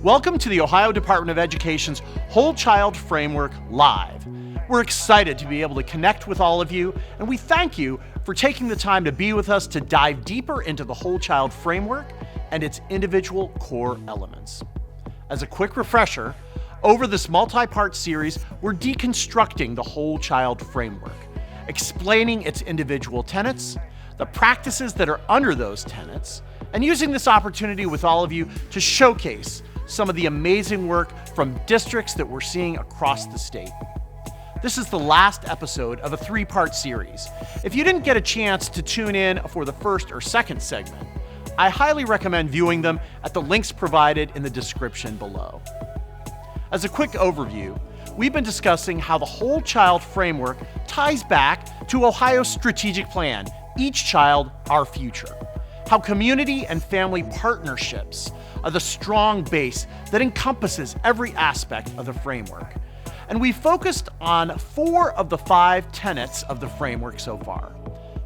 Welcome to the Ohio Department of Education's Whole Child Framework Live. We're excited to be able to connect with all of you, and we thank you for taking the time to be with us to dive deeper into the Whole Child Framework and its individual core elements. As a quick refresher, over this multi-part series, we're deconstructing the Whole Child Framework, explaining its individual tenets, the practices that are under those tenets, and using this opportunity with all of you to showcase some of the amazing work from districts that we're seeing across the state. This is the last episode of a three-part series. If you didn't get a chance to tune in for the first or second segment, I highly recommend viewing them at the links provided in the description below. As a quick overview, we've been discussing how the Whole Child Framework ties back to Ohio's strategic plan, Each Child, Our Future. How community and family partnerships are the strong base that encompasses every aspect of the framework. And we focused on 4 of the 5 tenets of the framework so far: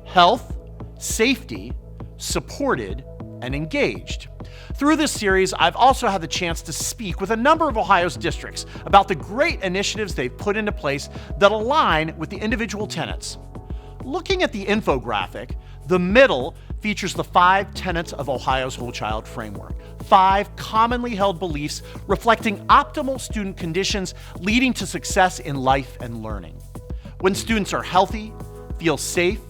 health, safety, supported, and engaged. Through this series, I've also had the chance to speak with a number of Ohio's districts about the great initiatives they've put into place that align with the individual tenets. Looking at the infographic, the middle features the 5 tenets of Ohio's Whole Child Framework, 5 commonly held beliefs reflecting optimal student conditions leading to success in life and learning. When students are healthy, feel safe,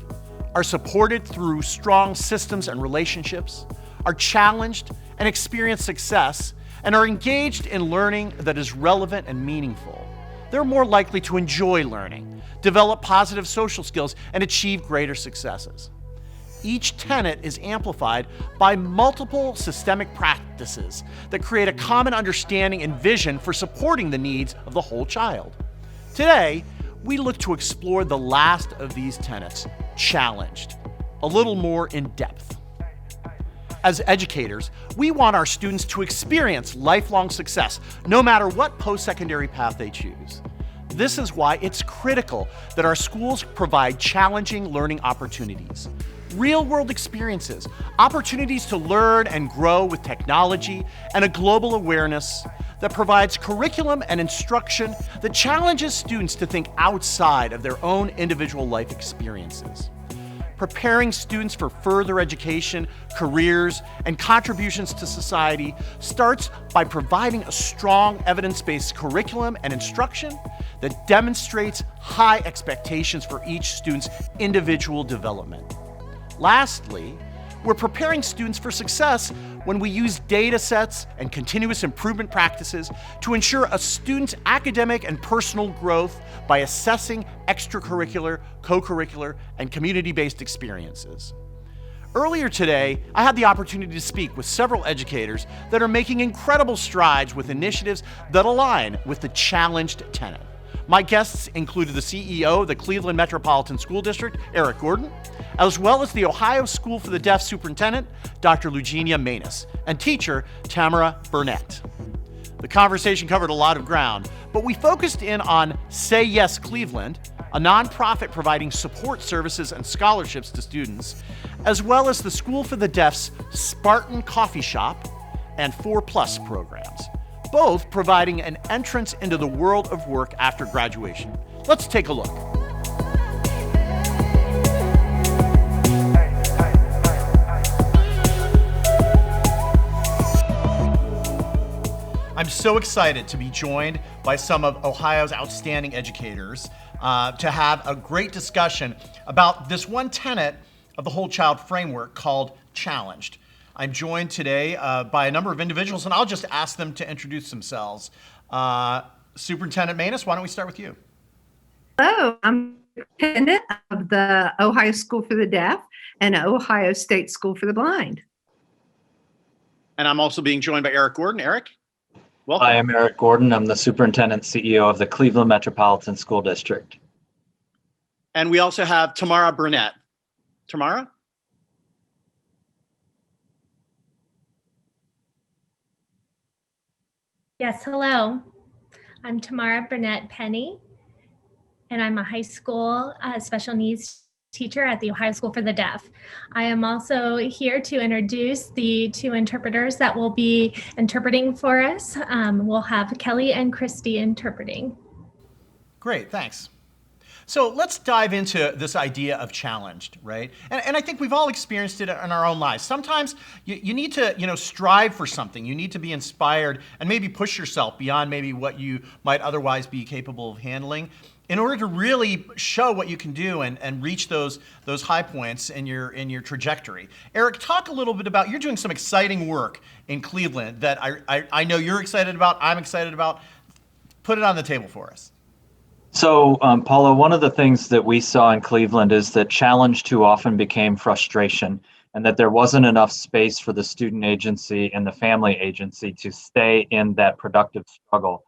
are supported through strong systems and relationships, are challenged and experience success, and are engaged in learning that is relevant and meaningful, they're more likely to enjoy learning, develop positive social skills, and achieve greater successes. Each tenet is amplified by multiple systemic practices that create a common understanding and vision for supporting the needs of the whole child. Today, we look to explore the last of these tenets, challenged, a little more in depth. As educators, we want our students to experience lifelong success, no matter what post-secondary path they choose. This is why it's critical that our schools provide challenging learning opportunities, real-world experiences, opportunities to learn and grow with technology, and a global awareness that provides curriculum and instruction that challenges students to think outside of their own individual life experiences. Preparing students for further education, careers, and contributions to society starts by providing a strong evidence-based curriculum and instruction that demonstrates high expectations for each student's individual development. Lastly, we're preparing students for success when we use data sets and continuous improvement practices to ensure a student's academic and personal growth by assessing extracurricular, co-curricular, and community-based experiences. Earlier today, I had the opportunity to speak with several educators that are making incredible strides with initiatives that align with the challenged tenet. My guests included the CEO of the Cleveland Metropolitan School District, Eric Gordon, as well as the Ohio School for the Deaf Superintendent, Dr. Lugenia Manus, and teacher, Tamara Burnett. The conversation covered a lot of ground, but we focused in on Say Yes Cleveland, a nonprofit providing support services and scholarships to students, as well as the School for the Deaf's Spartan Coffee Shop and 4+ programs, both providing an entrance into the world of work after graduation. Let's take a look. I'm so excited to be joined by some of Ohio's outstanding educators to have a great discussion about this one tenet of the Whole Child Framework called Challenged. I'm joined today by a number of individuals, and I'll just ask them to introduce themselves. Superintendent Manus, why don't we start with you? Hello, I'm superintendent of the Ohio School for the Deaf and Ohio State School for the Blind. And I'm also being joined by Eric Gordon. Eric, welcome. Hi, I'm Eric Gordon. I'm the Superintendent CEO of the Cleveland Metropolitan School District. And we also have Tamara Burnett. Tamara? Yes, hello. I'm Tamara Burnett Penny, and I'm a high school special needs teacher at the Ohio School for the Deaf. I am also here to introduce the two interpreters that will be interpreting for us. We'll have Kelly and Christy interpreting. Great, thanks. So let's dive into this idea of challenged, right? And I think we've all experienced it in our own lives. Sometimes you need to, strive for something. You need to be inspired and maybe push yourself beyond maybe what you might otherwise be capable of handling in order to really show what you can do and reach those high points in your trajectory. Eric, talk a little bit about, you're doing some exciting work in Cleveland that I know you're excited about, I'm excited about. Put it on the table for us. So, Paula, one of the things that we saw in Cleveland is that challenge too often became frustration, and that there wasn't enough space for the student agency and the family agency to stay in that productive struggle.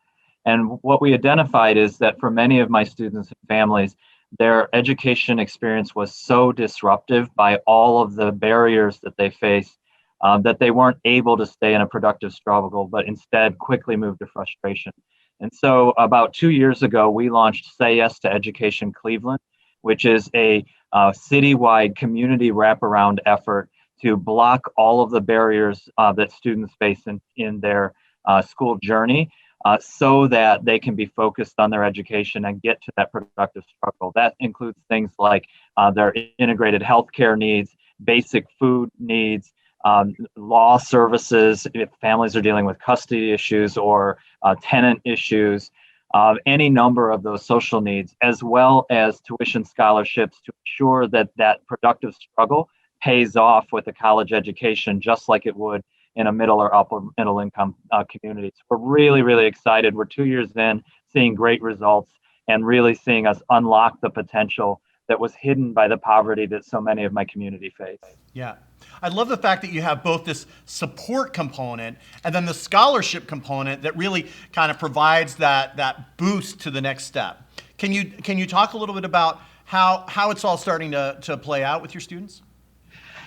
And what we identified is that for many of my students and families, their education experience was so disruptive by all of the barriers that they face that they weren't able to stay in a productive struggle, but instead quickly moved to frustration. And so about 2 years ago, we launched Say Yes to Education Cleveland, which is a citywide community wraparound effort to block all of the barriers that students face in their school journey so that they can be focused on their education and get to that productive struggle. That includes things like their integrated healthcare needs, basic food needs, law services, if families are dealing with custody issues or tenant issues, any number of those social needs, as well as tuition scholarships to ensure that that productive struggle pays off with a college education, just like it would in a middle or upper middle income community. So we're really, really excited. We're 2 years in, seeing great results and really seeing us unlock the potential that was hidden by the poverty that so many of my community face. Yeah. I love the fact that you have both this support component and then the scholarship component that really kind of provides that boost to the next step. Can you talk a little bit about how it's all starting to play out with your students?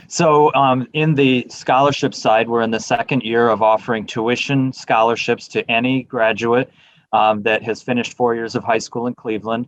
So in the scholarship side, we're in the second year of offering tuition scholarships to any graduate that has finished 4 years of high school in Cleveland.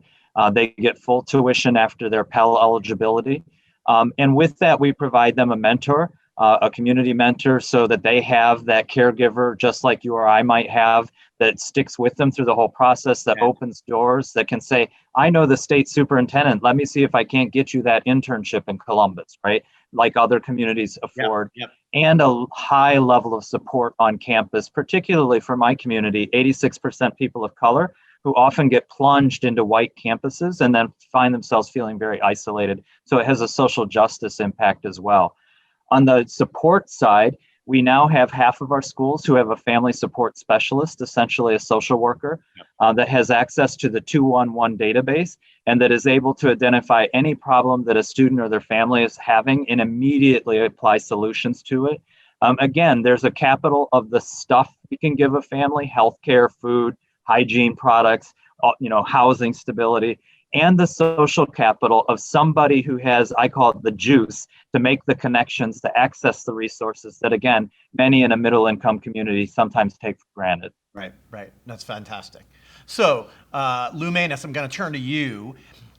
They get full tuition after their Pell eligibility. And with that, we provide them a mentor, a community mentor, so that they have that caregiver, just like you or I might have, that sticks with them through the whole process, that opens doors, that can say, I know the state superintendent, let me see if I can't get you that internship in Columbus, right? Like other communities afford. And a high level of support on campus, particularly for my community, 86% people of color, who often get plunged into white campuses and then find themselves feeling very isolated. So it has a social justice impact as well. On the support side, we now have half of our schools who have a family support specialist, essentially a social worker, that has access to the 211 database and that is able to identify any problem that a student or their family is having and immediately apply solutions to it. Again, there's a capital of the stuff we can give a family: healthcare, food, hygiene products, housing stability, and the social capital of somebody who has, I call it the juice, to make the connections, to access the resources that, again, many in a middle income community sometimes take for granted. Right. That's fantastic. So, Lou Manus, I'm going to turn to you.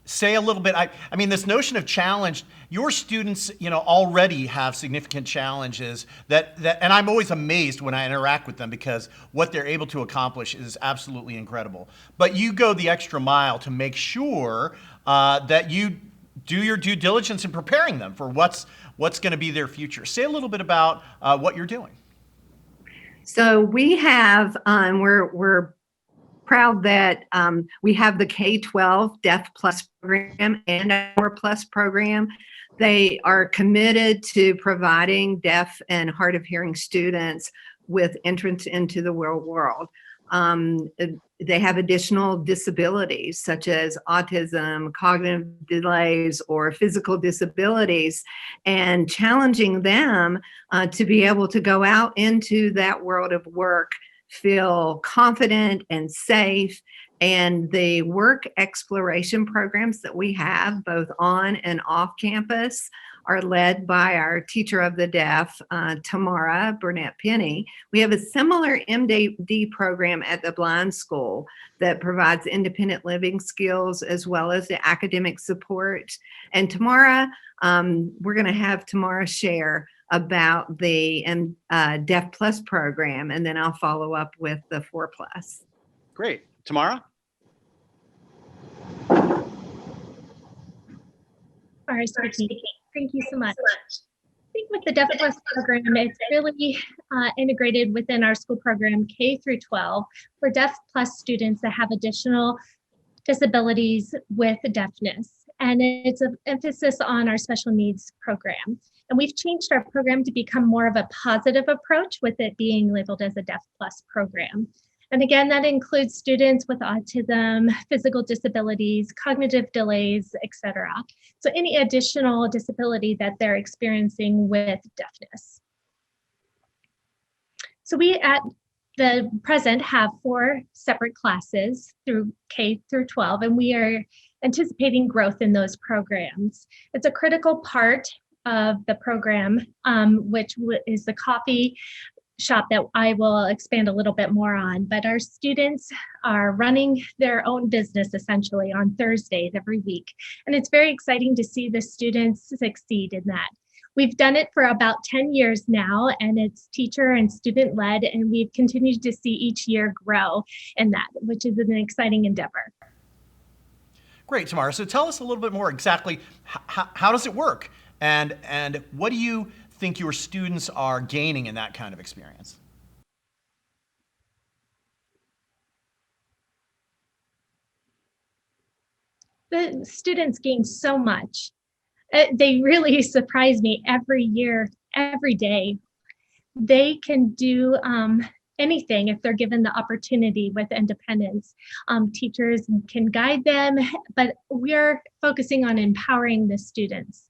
Say a little bit, I mean, this notion of challenge, your students, already have significant challenges that, and I'm always amazed when I interact with them because what they're able to accomplish is absolutely incredible. But you go the extra mile to make sure that you do your due diligence in preparing them for what's going to be their future. Say a little bit about what you're doing. So we have, we're proud that we have the K-12 Deaf Plus program and our Plus program. They are committed to providing deaf and hard of hearing students with entrance into the real world. They have additional disabilities such as autism, cognitive delays, or physical disabilities, and challenging them to be able to go out into that world of work, feel confident and safe, And the work exploration programs that we have, both on and off campus, are led by our teacher of the deaf, Tamara Burnett Penny. We have a similar MD program at the Blind School that provides independent living skills as well as the academic support. And Tamara, we're going to have Tamara share about the Deaf Plus program, and then I'll follow up with the 4 Plus. Great. Tamara? All right, speaking. Thank you so much. I think with the Deaf Plus program, it's really integrated within our school program K through 12 for Deaf Plus students that have additional disabilities with deafness. And it's an emphasis on our special needs program. And we've changed our program to become more of a positive approach, with it being labeled as a Deaf Plus program. And again, that includes students with autism, physical disabilities, cognitive delays, etc. So any additional disability that they're experiencing with deafness. So we at the present have 4 separate classes through K through 12, and we are anticipating growth in those programs. It's a critical part of the program, which is the coffee shop that I will expand a little bit more on. But our students are running their own business essentially on Thursdays every week. And it's very exciting to see the students succeed in that. We've done it for about 10 years now, and it's teacher and student led, and we've continued to see each year grow in that, which is an exciting endeavor. Great, Tamara. So tell us a little bit more exactly how does it work, and what do you think your students are gaining in that kind of experience? The students gain so much. They really surprise me every year, every day. They can do anything if they're given the opportunity with independence. Teachers can guide them, but we're focusing on empowering the students.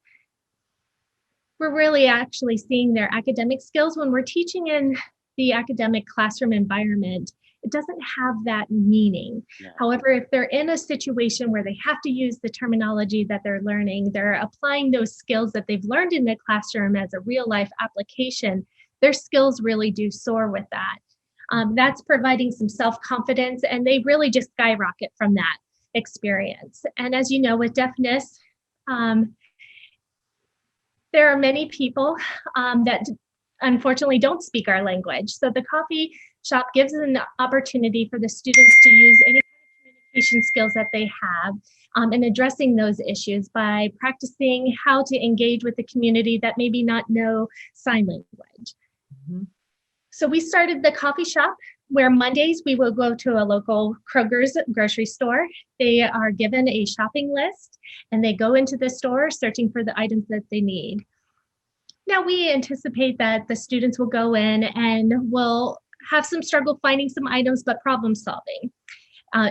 We're really actually seeing their academic skills. When we're teaching in the academic classroom environment, it doesn't have that meaning. Yeah. However, if they're in a situation where they have to use the terminology that they're learning, they're applying those skills that they've learned in the classroom as a real life application, their skills really do soar with that. That's providing some self-confidence, and they really just skyrocket from that experience. And as you know, with deafness, there are many people that unfortunately don't speak our language. So the coffee shop gives an opportunity for the students to use any kind of communication skills that they have in addressing those issues by practicing how to engage with the community that maybe not know sign language. Mm-hmm. So we started the coffee shop where Mondays we will go to a local Kroger's grocery store. They are given a shopping list and they go into the store searching for the items that they need. Now we anticipate that the students will go in and will have some struggle finding some items, but problem solving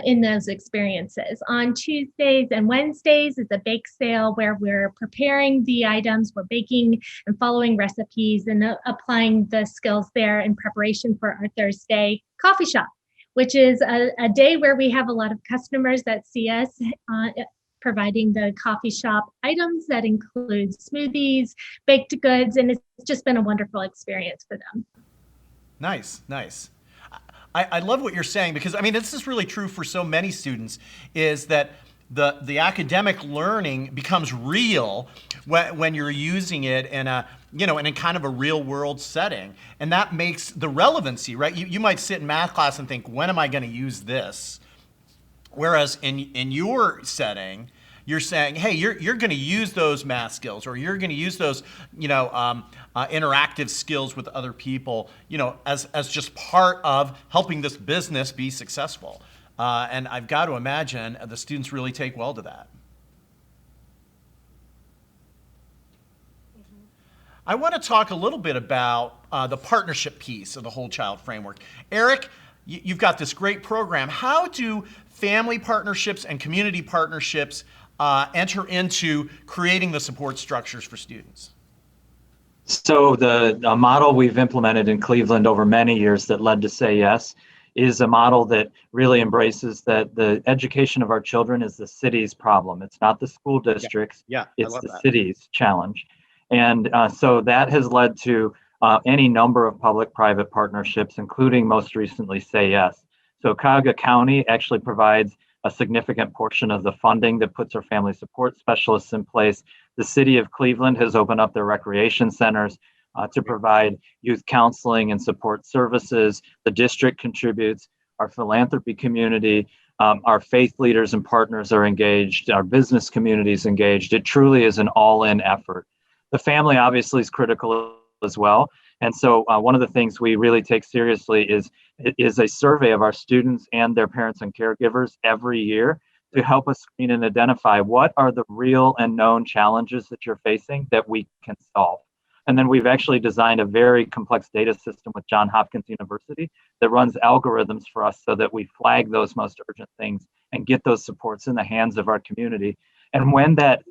in those experiences. On Tuesdays and Wednesdays is a bake sale where we're preparing the items, we're baking and following recipes and applying the skills there in preparation for our Thursday coffee shop, which is a day where we have a lot of customers that see us providing the coffee shop items that include smoothies, baked goods, and it's just been a wonderful experience for them. Nice, nice. I love what you're saying, because I mean, this is really true for so many students, is that the academic learning becomes real when you're using it in a, in a kind of a real world setting. And that makes the relevancy, right? You might sit in math class and think, when am I going to use this? Whereas in your setting, you're saying, hey, you're going to use those math skills, or you're going to use those, interactive skills with other people, as just part of helping this business be successful. And I've got to imagine the students really take well to that. Mm-hmm. I want to talk a little bit about the partnership piece of the Whole Child Framework. Eric, you've got this great program. How do family partnerships and community partnerships enter into creating the support structures for students? So the model we've implemented in Cleveland over many years that led to Say Yes is a model that really embraces that the education of our children is the city's problem. It's not the school districts. Yeah, I it's love the that. city's challenge. And so that has led to any number of public-private partnerships, including most recently Say Yes. So Cuyahoga County actually provides a significant portion of the funding that puts our family support specialists in place. The city of Cleveland has opened up their recreation centers to provide youth counseling and support services. The district contributes, our philanthropy community, our faith leaders and partners are engaged, our business community is engaged. It truly is an all-in effort. The family obviously is critical as well. And so one of the things we really take seriously is a survey of our students and their parents and caregivers every year to help us screen and identify what are the real and known challenges that you're facing that we can solve. And then we've actually designed a very complex data system with Johns Hopkins University that runs algorithms for us so that we flag those most urgent things and get those supports in the hands of our community. And when that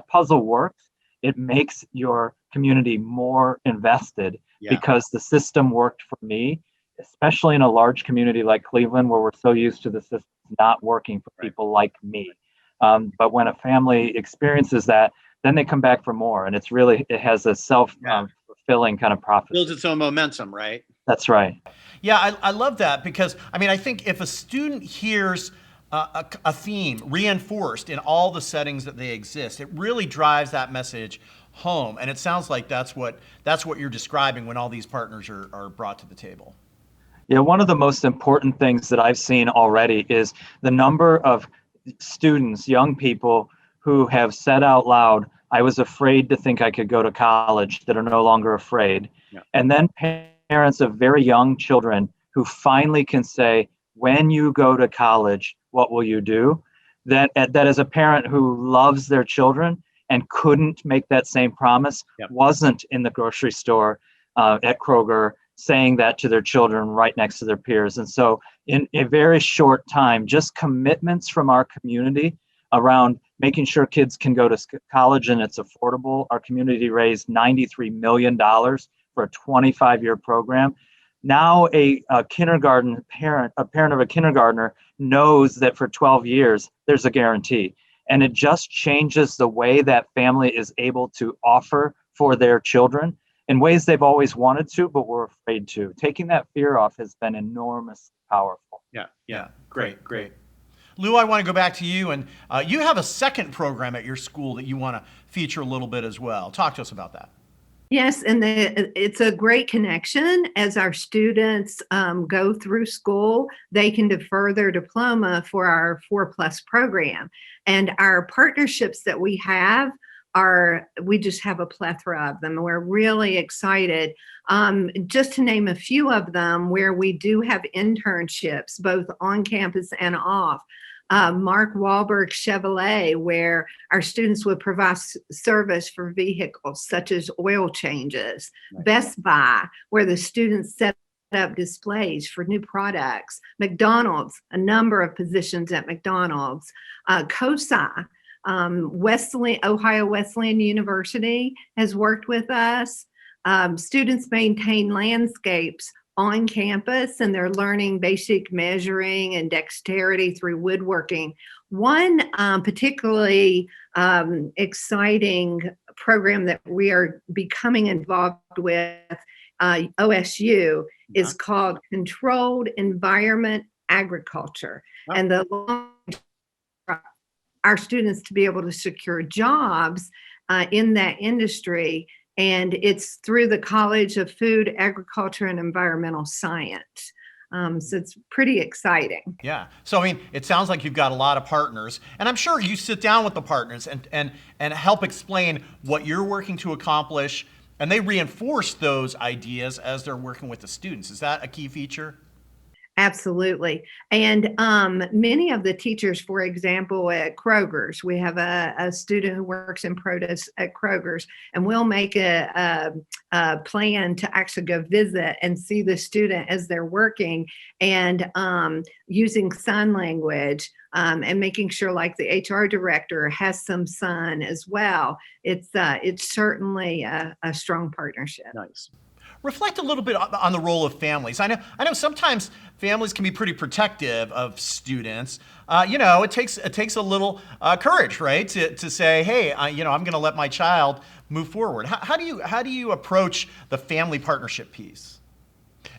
puzzle works, it makes your community more invested because the system worked for me, especially in a large community like Cleveland, where we're so used to the system not working for people like me. But when a family experiences that, then they come back for more. And it has a self-fulfilling kind of prophecy. Builds its own momentum, right? That's right. Yeah, I love that because, I mean, I think if a student hears a theme reinforced in all the settings that they exist, it really drives that message home. And it sounds like that's what you're describing when all these partners are brought to the table. Yeah, one of the most important things that I've seen already is the number of students, young people, who have said out loud, I was afraid to think I could go to college, that are no longer afraid. Yeah. And then parents of very young children who finally can say, when you go to college, what will you do? That as a parent who loves their children and couldn't make that same promise, wasn't in the grocery store at Kroger saying that to their children right next to their peers. And so in a very short time, just commitments from our community around making sure kids can go to college and it's affordable. Our community raised $93 million for a 25-year program. Now a kindergarten parent, a parent of a kindergartner, knows that for 12 years, there's a guarantee. And it just changes the way that family is able to offer for their children in ways they've always wanted to, but were afraid to. Taking that fear off has been enormously powerful. Yeah. Great. Lou, I want to go back to you, and you have a second program at your school that you want to feature a little bit as well. Talk to us about that. Yes, and it's a great connection. As our students go through school, they can defer their diploma for our 4+ program. And our partnerships that we have we just have a plethora of them. And we're really excited. Just to name a few of them, where we do have internships, both on campus and off. Mark Wahlberg Chevrolet, where our students would provide service for vehicles such as oil changes. Right. Best Buy, where the students set up displays for new products. McDonald's, a number of positions at McDonald's. COSI, Ohio Wesleyan University has worked with us. Students maintain landscapes on campus, and they're learning basic measuring and dexterity through woodworking. One particularly exciting program that we are becoming involved with, OSU, is called Controlled Environment Agriculture. And our students to be able to secure jobs in that industry. And it's through the College of Food, Agriculture, and Environmental Science. So it's pretty exciting. Yeah. So, I mean, it sounds like you've got a lot of partners. And I'm sure you sit down with the partners and help explain what you're working to accomplish. And they reinforce those ideas as they're working with the students. Is that a key feature? Absolutely. And many of the teachers, for example, at Kroger's, we have a student who works in produce at Kroger's, and we'll make a plan to actually go visit and see the student as they're working, and using sign language, and making sure, like, the HR director has some sign as well. It's certainly a strong partnership. Nice. reflect a little bit on the role of families. I know sometimes families can be pretty protective of students. It takes a little courage, right, to say, hey, I'm going to let my child move forward. How do you approach the family partnership piece?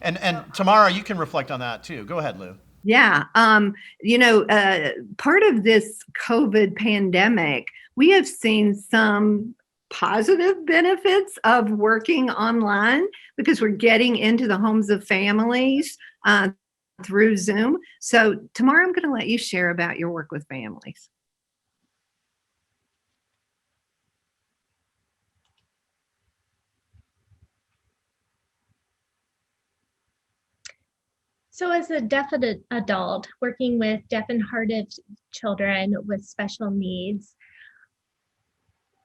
And Tamara, you can reflect on that too. Go ahead, Lou. Yeah. Part of this COVID pandemic, we have seen some positive benefits of working online because we're getting into the homes of families through Zoom. So Tamara, I'm going to let you share about your work with families. So as a deaf adult working with deaf and hard of children with special needs,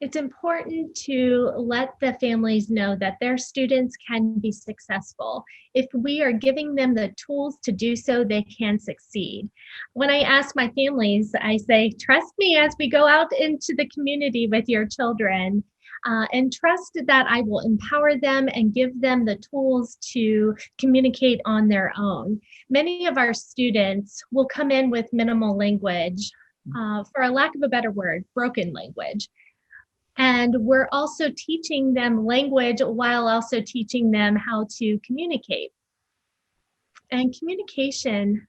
it's important to let the families know that their students can be successful. If we are giving them the tools to do so, they can succeed. When I ask my families, I say, trust me as we go out into the community with your children, and trust that I will empower them and give them the tools to communicate on their own. Many of our students will come in with minimal language, for a lack of a better word, broken language. And we're also teaching them language while also teaching them how to communicate. And communication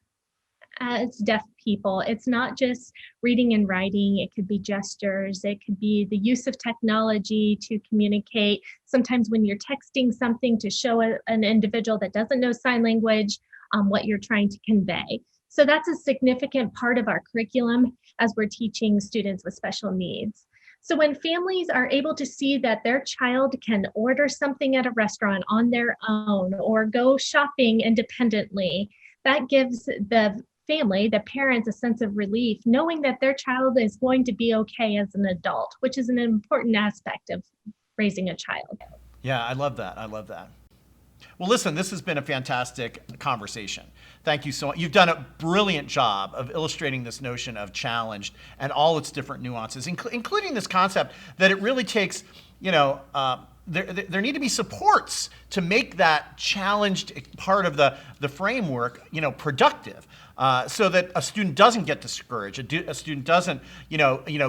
as deaf people, it's not just reading and writing. It could be gestures. It could be the use of technology to communicate. Sometimes when you're texting something to show an individual that doesn't know sign language what you're trying to convey. So that's a significant part of our curriculum as we're teaching students with special needs. So when families are able to see that their child can order something at a restaurant on their own or go shopping independently, that gives the family, the parents, a sense of relief, knowing that their child is going to be okay as an adult, which is an important aspect of raising a child. Yeah, I love that. Well, listen, this has been a fantastic conversation. Thank you so much. You've done a brilliant job of illustrating this notion of challenged and all its different nuances, including this concept that it really takes, there need to be supports to make that challenged part of the framework, productive, so that a student doesn't get discouraged, a student doesn't,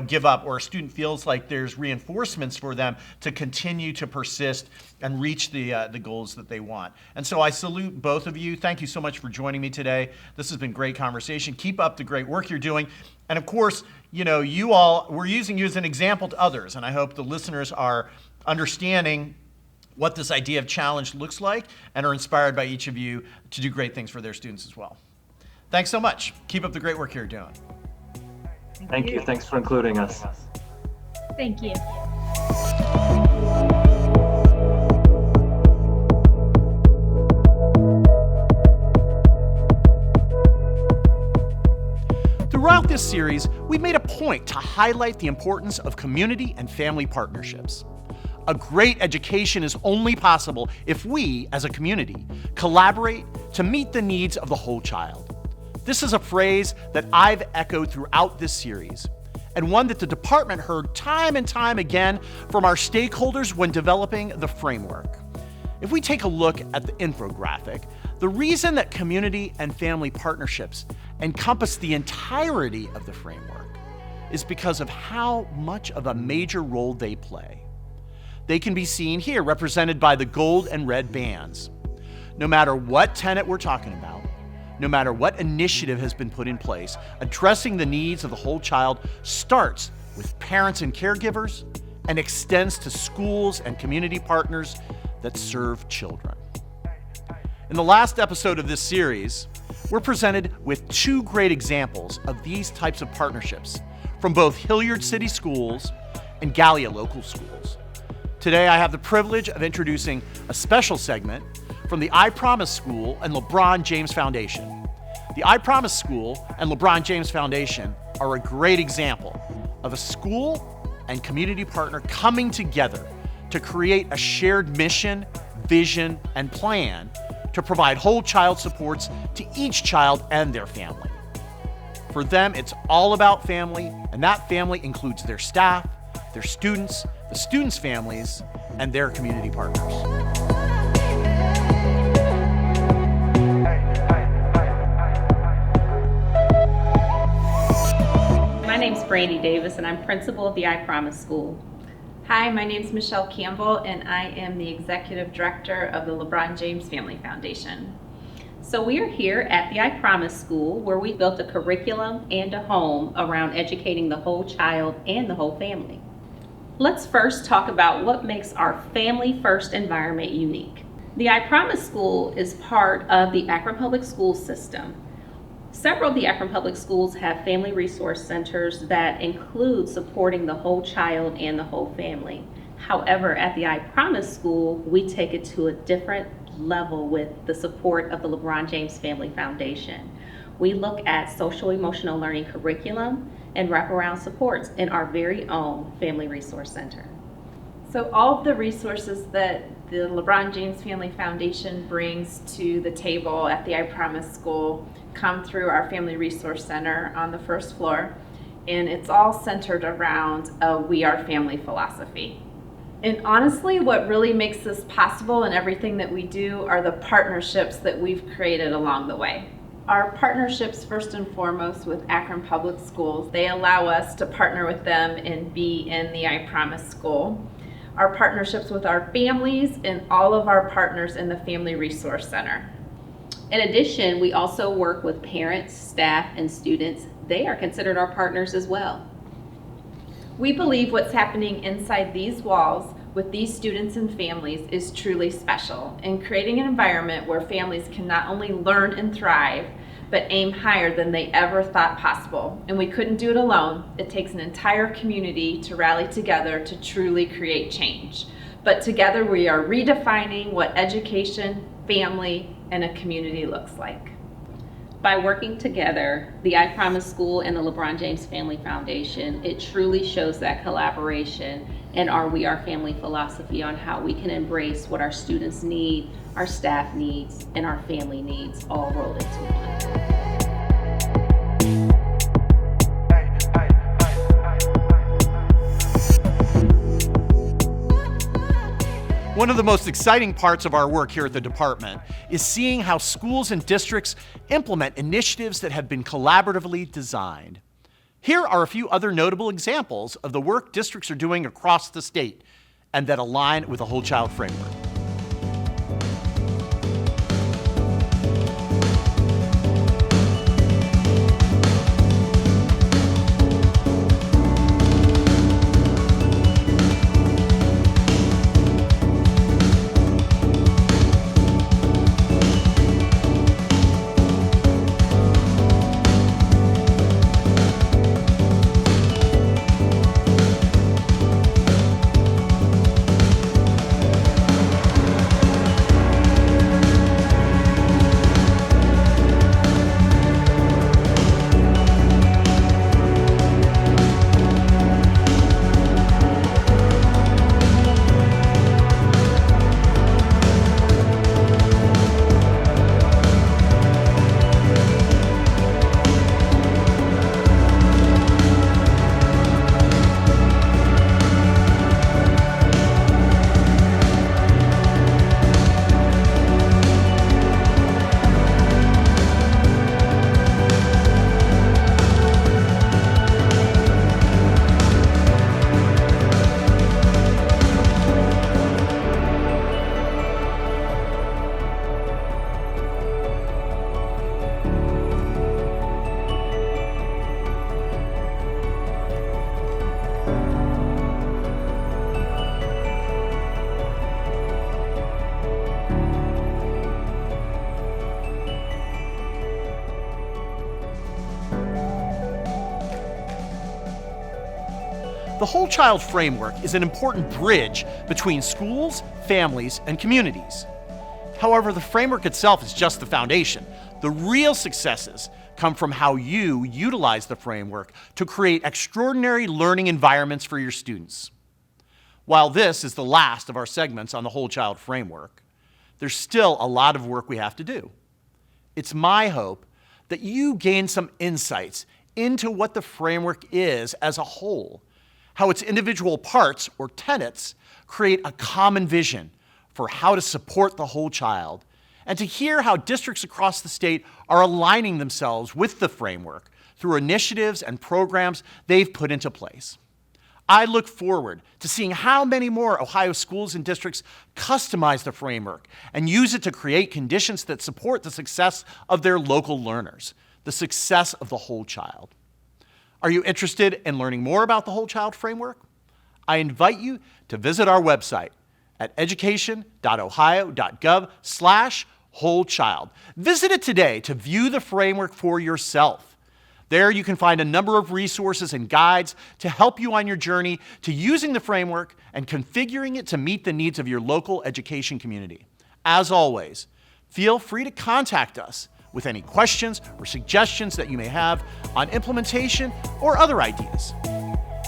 give up, or a student feels like there's reinforcements for them to continue to persist and reach the goals that they want. And so I salute both of you. Thank you so much for joining me today. This has been great conversation. Keep up the great work you're doing. And of course, we're using you as an example to others. And I hope the listeners are understanding what this idea of challenge looks like and are inspired by each of you to do great things for their students as well. Thanks so much. Keep up the great work you're doing. Thank you. Thanks for including us. Thank you. Throughout this series, we've made a point to highlight the importance of community and family partnerships. A great education is only possible if we, as a community, collaborate to meet the needs of the whole child. This is a phrase that I've echoed throughout this series, and one that the department heard time and time again from our stakeholders when developing the framework. If we take a look at the infographic, the reason that community and family partnerships encompass the entirety of the framework is because of how much of a major role they play. They can be seen here, represented by the gold and red bands. No matter what tenet we're talking about, no matter what initiative has been put in place, addressing the needs of the whole child starts with parents and caregivers and extends to schools and community partners that serve children. In the last episode of this series, we're presented with two great examples of these types of partnerships from both Hilliard City Schools and Gallia Local Schools. Today, I have the privilege of introducing a special segment from the I Promise School and LeBron James Foundation. The I Promise School and LeBron James Foundation are a great example of a school and community partner coming together to create a shared mission, vision, and plan to provide whole child supports to each child and their family. For them, it's all about family, and that family includes their staff, their students, the students' families, and their community partners. name's Brandy Davis, and I'm principal of the I Promise School. Hi, my name is Michelle Campbell, and I am the Executive Director of the LeBron James Family Foundation. So we are here at the I Promise School, where we built a curriculum and a home around educating the whole child and the whole family. Let's first talk about what makes our family-first environment unique. The I Promise School is part of the Akron Public Schools system. Several of the Akron Public Schools have family resource centers that include supporting the whole child and the whole family. However, at the I Promise School, we take it to a different level with the support of the LeBron James Family Foundation. We look at social emotional learning curriculum and wraparound supports in our very own Family Resource Center. So all of the resources that the LeBron James Family Foundation brings to the table at the I Promise School come through our Family Resource Center on the first floor, and it's all centered around a We Are Family philosophy. And honestly, what really makes this possible and everything that we do are the partnerships that we've created along the way. Our partnerships, first and foremost, with Akron Public Schools, they allow us to partner with them and be in the I Promise School. Our partnerships with our families and all of our partners in the Family Resource Center. In addition, we also work with parents, staff, and students. They are considered our partners as well. We believe what's happening inside these walls with these students and families is truly special in creating an environment where families can not only learn and thrive, but aim higher than they ever thought possible. And we couldn't do it alone. It takes an entire community to rally together to truly create change. But together we are redefining what education, family, and a community looks like. By working together, the I Promise School and the LeBron James Family Foundation, it truly shows that collaboration and our We Are Family philosophy on how we can embrace what our students need, our staff needs, and our family needs all rolled into one. One of the most exciting parts of our work here at the department is seeing how schools and districts implement initiatives that have been collaboratively designed. Here are a few other notable examples of the work districts are doing across the state and that align with the Whole Child framework. The Whole Child framework is an important bridge between schools, families, and communities. However, the framework itself is just the foundation. The real successes come from how you utilize the framework to create extraordinary learning environments for your students. While this is the last of our segments on the Whole Child framework, there's still a lot of work we have to do. It's my hope that you gain some insights into what the framework is as a whole, how its individual parts or tenets create a common vision for how to support the whole child, and to hear how districts across the state are aligning themselves with the framework through initiatives and programs they've put into place. I look forward to seeing how many more Ohio schools and districts customize the framework and use it to create conditions that support the success of their local learners, the success of the whole child. Are you interested in learning more about the Whole Child Framework? I invite you to visit our website at education.ohio.gov/wholechild. Visit it today to view the framework for yourself. There you can find a number of resources and guides to help you on your journey to using the framework and configuring it to meet the needs of your local education community. As always, feel free to contact us with any questions or suggestions that you may have on implementation or other ideas.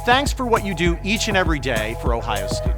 Thanks for what you do each and every day for Ohio students.